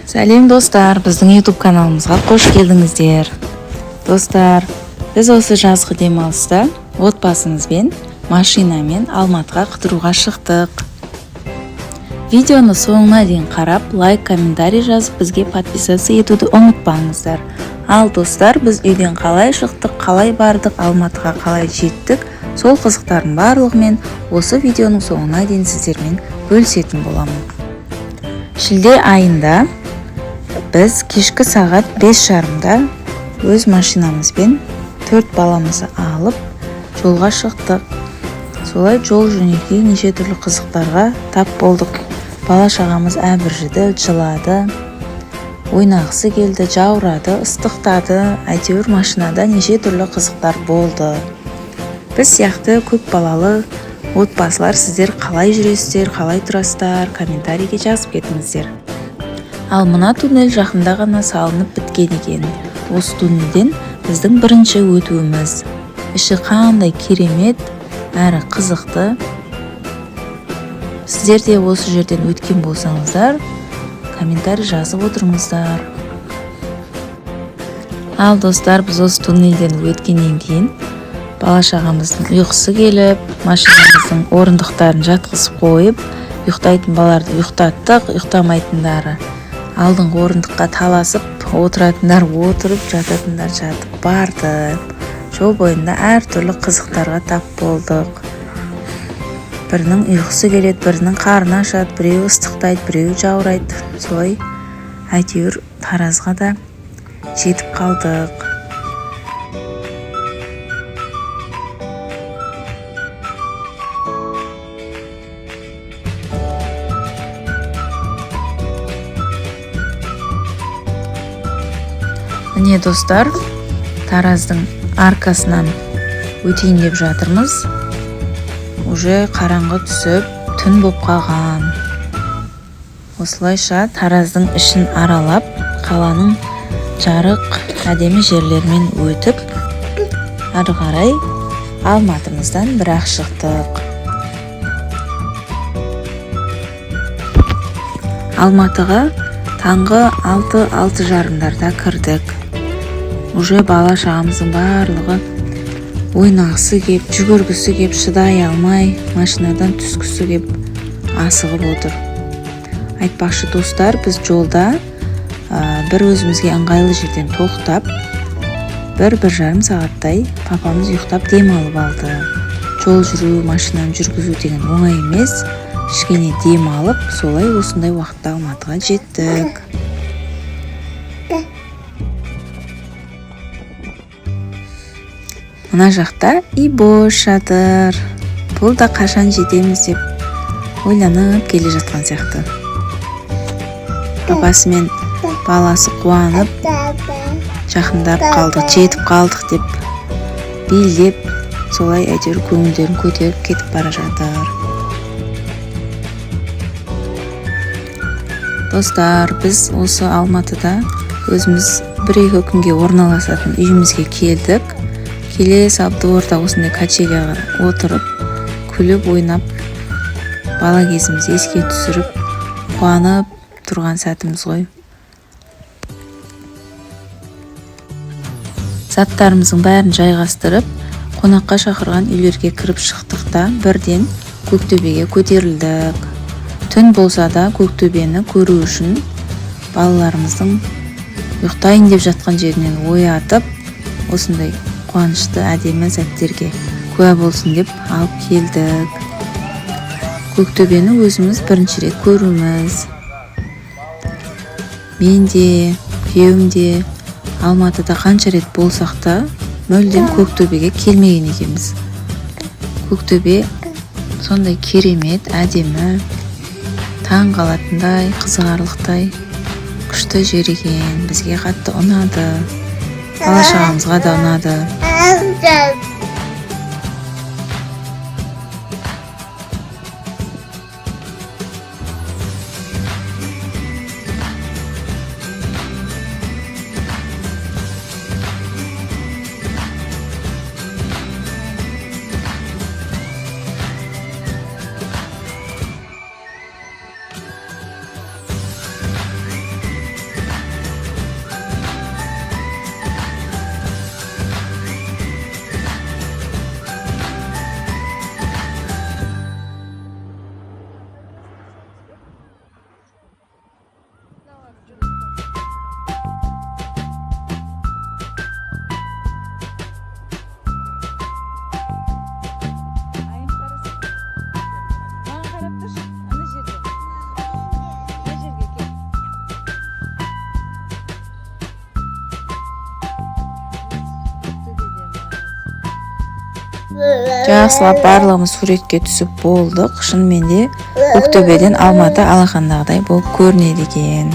Сәлем достар, біздің YouTube каналымызға қош келдіңіздер. Достар, біз осы жазғы демалыста отбасымызбен машинамен Алматыға қыдыруға шықтық. Видеоны соңына дейін қарап, лайк, комментарий жазып, бізге подписаться етуді ұмытпаңыздар. Ал достар, біз үйден қалай шықтық, қалай бардық, Алматыға қалай жеттік, сол қызықтардың барлығымен осы видеоның соңына дейін сіздермен бөлісетін боламын. Шілде айында біз кешкі сағат 5:30-да өз машинамызбен 4 баламызды алып жолға шықтық. Солай жол жөнекей неше түрлі қызықтарға тап болдық. Бала-шағамыз әбіржіді, жылады, ойнағысы келді, жаурады, ыстықтады. Әйтеуір машинада неше түрлі қызықтар болды. Біз сияқты көп балалы отбасылар сіздер қалай жүресіздер, қалай тұрасыздар, комментарийге жазып кетіңіздер. Ал мына туннель жақында ғана салынып біткен екен. Осы туннельден біздің бірінші өтуіміз. Іші қандай керемет, әрі қызықты. Сіздер де осы жерден өткен болсаңыздар, комментарий жазып отырыңыздар. Ал достар, біз осы туннельден өткеннен кейін бала-шағамыздың ұйқысы келіп, машинамыздың орындықтарын жатқызып қойып, ұйықтайтын балаларды ұйықтаттық, ұйықтамайтындары алдыңғы орындыққа таласып, отыратындар отырып, жататындар жатып барды. Жол бойында әр түрлі қызықтарға тап болдық. Бірінің ұйқысы келеді, бірінің қарны ашады, біреу ыстықтайды, біреу жаурайды. Солай әйтеуір Таразға да жетіп қалдық. Міне достар, Тараздың аркасынан өтейін деп жатырмыз. Уже қараңғы түсіп, түн боп қалған. Осылайша Тараздың ішін аралап, қаланың жарық әдемі жерлермен өтіп, ары қарай Алматымыздан бірақ шықтық. Алматыға таңғы 6:30-дарда кірдік. Уже бала-шағамыздың барлығы ойнағысы кеп, жүгіргісі кеп, шыдай алмай, машинадан түскісі кеп асығып отыр. Айтпақшы достар, біз жолда бір өзімізге ыңғайлы жерден тоқтап, 1-1,5 сағаттай папамыз ұйықтап демалып алды. Жол жүру, машинаны жүргізу деген оңай емес. Кішкене демалып, солай осындай уақытта Алматыға жеттік. Мына жақта үй бос жатыр. Бұл да қашан жетеміз деп ойланып келе жатқан сияқты. Папасы мен баласы қуанып, жақындап қалдық, жетіп қалдық деп билеп, солай әйтеуір көңілдерін көтеріп кетіп бара жатыр. Достар, біз осы Алматыда өзіміз 1-2 күнге орналасатын үйімізге келдік. Келе салды орта осындай качеляға отырып, күліп ойнап, бала кезіміз еске түсіріп, қуанып тұрған сәтіміз ғой. Заттарымыздың бәрін жайғастырып, қонаққа шақырған үйлерге кіріп шықтық та, бірден Көктөбеге көтерілдік. Түн болса да Көктөбені көру үшін балаларымыздың ұйықтайын деп жатқан жерінен оятып, осындай қуанышты әдемі сәттерге куә болсын деп алып келдік. Көктөбені өзіміз бірінші рет көруіміз. Мен де, күйеуім де Алматыда қанша рет болсақ та мүлдем Көктөбеге келмеген екенбіз. Көктөбе сондай керемет, әдемі, таң қалатындай, қызығарлықтай күшті жер екен. Бізге қатты ұнады. Бала-шағамызға да ұнады. Жақсылап барлығымыз суретке түсіп болдық. Шынымен де Көктөбеден Алматы алақандағыдай болып көрінеді екен.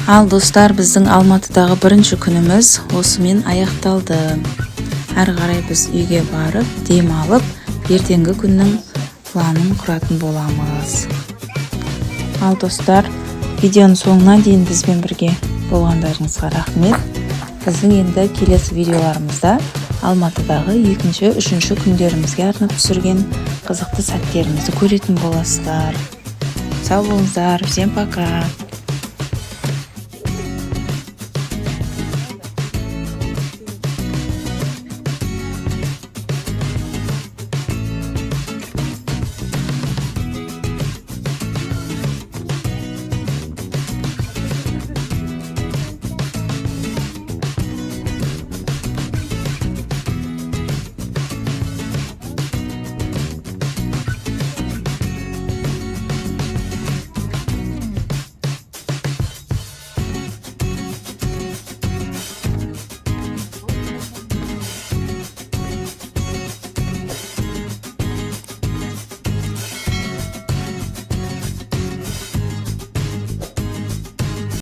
Ал достар, біздің Алматыдағы бірінші күніміз осымен аяқталды. Әрі қарай біз үйге барып, демалып, ертеңгі күннің планын құратын боламыз. Ал достар, видеоның соңына дейін бізбен бірге болғандарыңызға рахмет. Біздің енді келесі видеоларымызда Алматыдағы екінші, үшінші күндерімізге арнап түсірген қызықты сәттерімізді көретін боласыздар. Сау болыңыздар, всем пока.